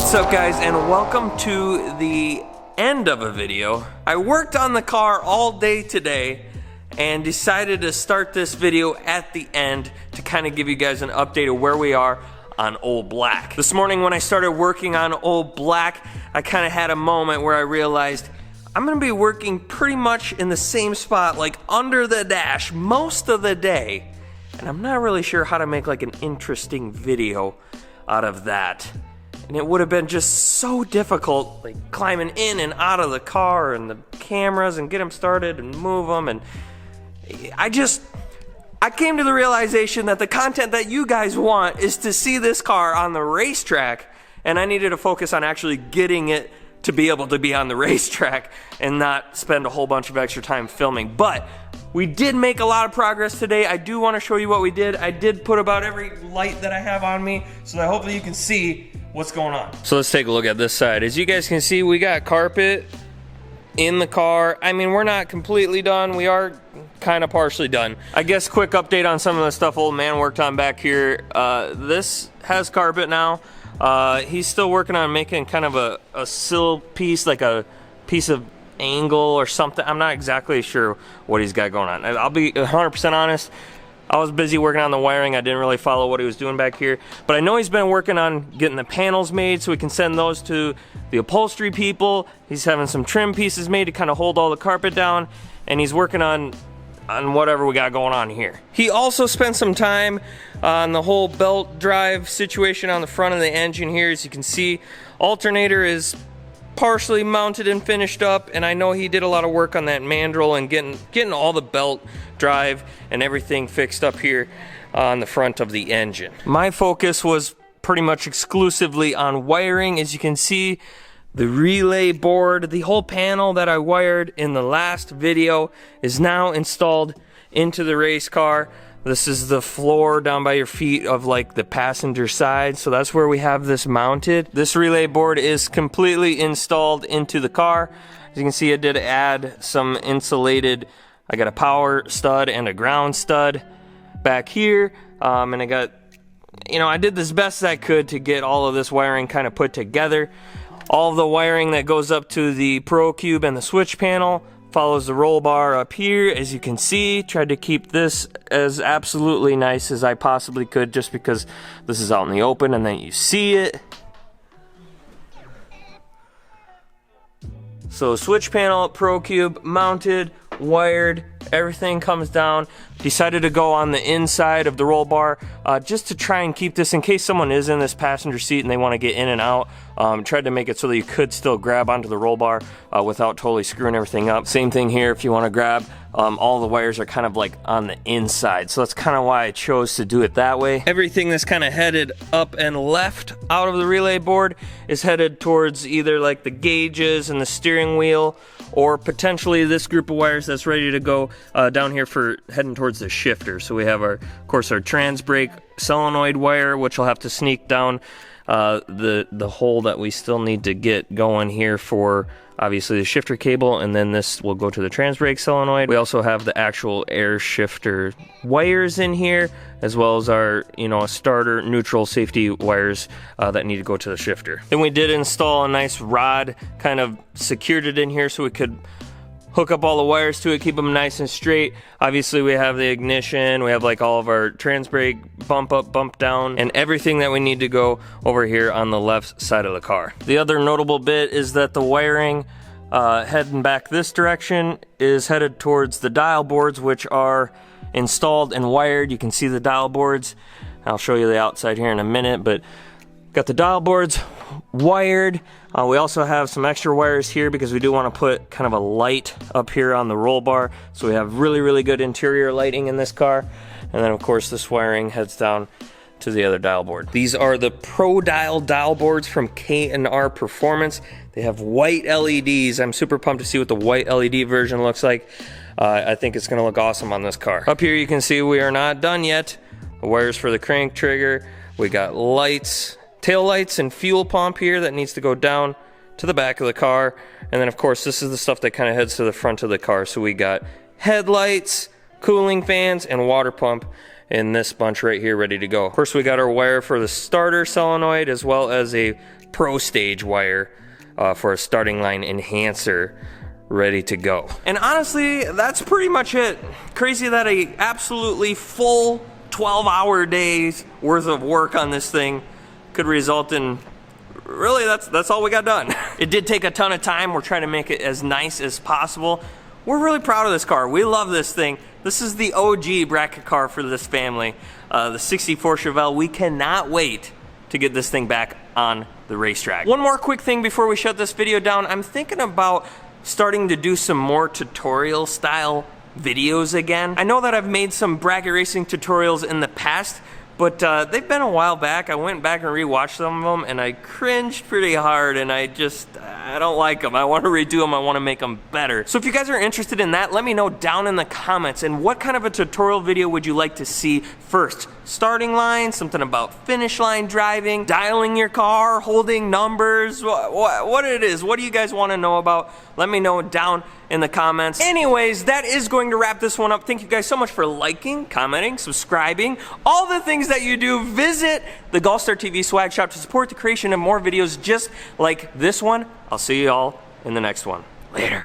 What's up guys, and welcome to the end of a video. I worked on the car all day today and decided to start this video at the end to kind of give you guys an update of where we are on Old Black. This morning when I started working on Old Black, I kind of had a moment where I realized I'm gonna be working pretty much in the same spot, like under the dash, most of the day. And I'm not really sure how to make like an interesting video out of that. And it would have been just so difficult, like climbing in and out of the car and the cameras and get them started and move them. And I came to the realization that the content that you guys want is to see this car on the racetrack, and I needed to focus on actually getting it to be able to be on the racetrack and not spend a whole bunch of extra time filming. But we did make a lot of progress today. I do want to show you what we did. I did put about every light that I have on me so that hopefully you can see what's going on. So let's take a look at this side. As you guys can see, we got carpet in the car. I mean, we're not completely done. We are kind of partially done. I guess quick update on some of the stuff old man worked on back here. This has carpet now. He's still working on making kind of a sill piece, like a piece of angle or something. I'm not exactly sure what he's got going on. I'll be 100% honest. I was busy working on the wiring. I didn't really follow what he was doing back here. But I know he's been working on getting the panels made so we can send those to the upholstery people. He's having some trim pieces made to kind of hold all the carpet down. And he's working on whatever we got going on here. He also spent some time on the whole belt drive situation on the front of the engine here. As you can see, alternator is partially mounted and finished up, and I know he did a lot of work on that mandrel and getting all the belt drive and everything fixed up here on the front of the engine. My focus was pretty much exclusively on wiring. As you can see, the relay board, the whole panel that I wired in the last video is now installed into the race car. This is the floor down by your feet of like the passenger side, so that's where we have this mounted. This relay board is completely installed into the car. As you can see, I did add some insulated, I got a power stud and a ground stud back here, and I got, I did as best I could to get all of this wiring kind of put together. All of the wiring that goes up to the Pro Cube and the switch panel follows the roll bar up here. As you can see, tried to keep this as absolutely nice as I possibly could, just because this is out in the open and then you see it. So switch panel, Pro Cube mounted, wired, everything comes down. Decided to go on the inside of the roll bar just to try and keep this in case someone is in this passenger seat and they want to get in and out. Tried to make it so that you could still grab onto the roll bar without totally screwing everything up. Same thing here, if you want to grab, all the wires are kind of like on the inside, so that's kind of why I chose to do it that way. Everything that's kind of headed up and left out of the relay board is headed towards either like the gauges and the steering wheel, or potentially this group of wires that's ready to go down here for heading towards the shifter. So we have our, of course, our trans brake solenoid wire, which will have to sneak down the hole that we still need to get going here for obviously the shifter cable, and then this will go to the trans brake solenoid. We also have the actual air shifter wires in here, as well as our starter neutral safety wires that need to go to the shifter. Then we did install a nice rod, kind of secured it in here so we could hook up all the wires to it, keep them nice and straight. Obviously we have the ignition, we have like all of our trans brake bump up, bump down, and everything that we need to go over here on the left side of the car. The other notable bit is that the wiring heading back this direction is headed towards the dial boards, which are installed and wired. You can see the dial boards. I'll show you the outside here in a minute, but got the dial boards wired. We also have some extra wires here because we do want to put kind of a light up here on the roll bar, so we have really good interior lighting in this car. And then of course this wiring heads down to the other dial board. These are the Pro Dial dial boards from K&R Performance. They have white LEDs. I'm super pumped to see what the white LED version looks like. I think it's gonna look awesome on this car. Up here you can see we are not done yet. The wires for the crank trigger. We got lights, tail lights and fuel pump here that needs to go down to the back of the car. And then of course this is the stuff that kind of heads to the front of the car. So we got headlights, cooling fans, and water pump in this bunch right here ready to go. First we got our wire for the starter solenoid, as well as a Pro Stage wire for a starting line enhancer ready to go. And honestly, that's pretty much it. Crazy that a absolutely full 12-hour days worth of work on this thing could result in, really, that's all we got done. It did take a ton of time. We're trying to make it as nice as possible. We're really proud of this car. We love this thing. This is the OG bracket car for this family. The 64 Chevelle. We cannot wait to get this thing back on the racetrack. One more quick thing before we shut this video down. I'm thinking about starting to do some more tutorial style videos again. I know that I've made some bracket racing tutorials in the past, but they've been a while back. I went back and rewatched some of them and I cringed pretty hard, and I don't like them. I want to redo them. I want to make them better. So if you guys are interested in that, let me know down in the comments. And what kind of a tutorial video would you like to see first? Starting line, something about finish line driving, dialing your car, holding numbers, what it is. What do you guys want to know about? Let me know down in the comments. Anyways, that is going to wrap this one up. Thank you guys so much for liking, commenting, subscribing, all the things that you do. Visit the GallStar TV swag shop to support the creation of more videos just like this one. I'll see you all in the next one. Later.